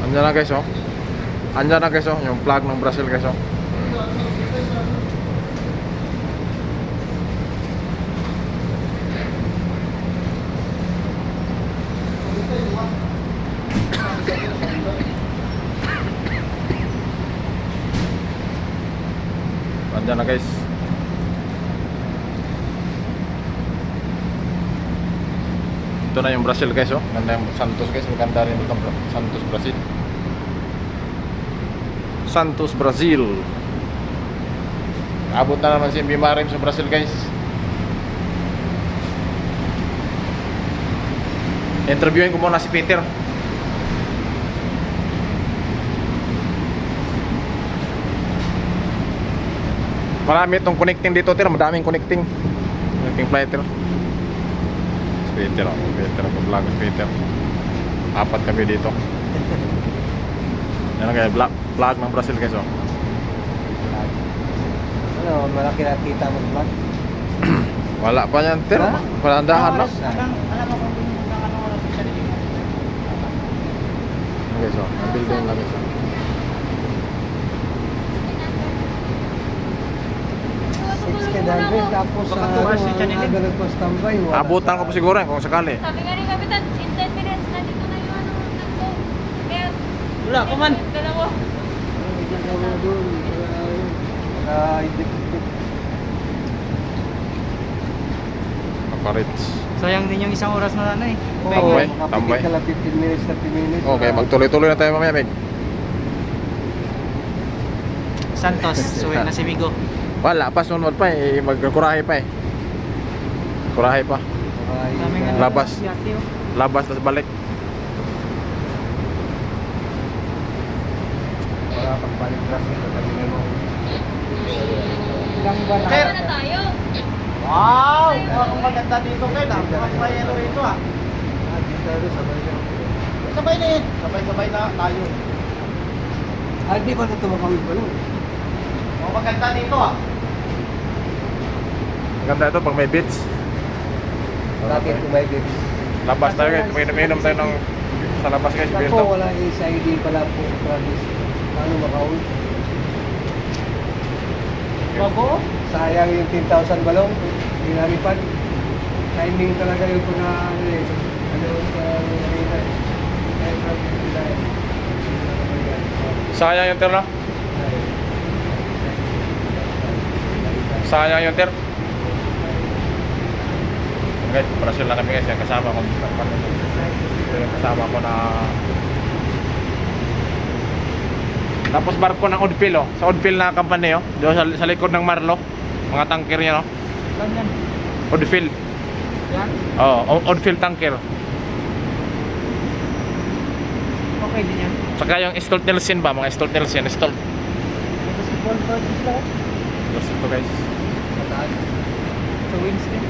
Andyan na guys, oh. Andyan na guys, oh. Yung flag ng Brazil guys, oh. Andyan na guys. Ito na yung Brazil guys, oh. Ganda yung Santos guys. Maganda rin itong Santos Brazil. Santos Brazil. Abot na naman si MB Marim sa Brazil guys. Interviewin ko muna si Peter. Marami itong connecting dito, Ter. Madaming connecting. Connecting flighter. Peter, oh. Peter, vlog Peter. Apat kami dito. Yan ang vlog ng Brazil guys, oh. Ano, malaki na kita mo vlog? Wala pa yan, Ter. Ha? Palandahan na. Alam mo kung nakano oras siya dito. Okay, so, ang building lang guys, oh. Tapos Baka 2 hours yung channel. ganun po standby. Abutan ko pa siguro kung sakali. Sabi nga rin kapitan, in 10 minutes, nandito na yung ano, nagpo. Kaya, Wala pa man. dalawa. Paparits. Sayang din yung isang oras na ano eh. Tambay, tambay. Kala 15 minutes, 30 minutes. Okay, magtuloy-tuloy na tayo mamaya, Meg. Santos, suwi na si Migo. Wala pa, sunod pa eh. Magkurahe pa eh. Kurahe pa. Dami nga Labas. yate, oh. Labas, tas balik. Para pagbalik kasi sabihin mo. Ilang buwan na. Sir, na tayo. Wow! Mukhang maganda dito kayo na. Mukhang may ano ito ah. Dito sabay na. Sabay na yun. Sabay-sabay na tayo. Di ba ito makawid pa lang? Mukhang maganda dito ah. Ganda ito pag may beach. Bakit kumaigit? Labas tayo guys. Uminom tayo ng sa labas guys. Beer Ako daw. wala SID pala po. Paano makawid? Bago? Sayang yung 10,000 balong. Pinalipad. Timing talaga yung pagka ano sa Marina. Sayang yung Ter, no? Sayang yung Ter. Guys, Brazil na kami guys. Yung kasama ko. Ito yung kasama ko na... Tapos barko ng Oddfield, oh. Sa Oddfield na company, oh. Doon sa likod ng Marlo. Mga tanker niya, no? Saan yan? Oddfield. Yan? Oh, Oddfield tanker. Okay din yan. Saka yung Stolt Nielsen ba? Mga Stolt Nielsen. Stolt. Basketball practice lang. Tapos ito guys. Sa Wednesday.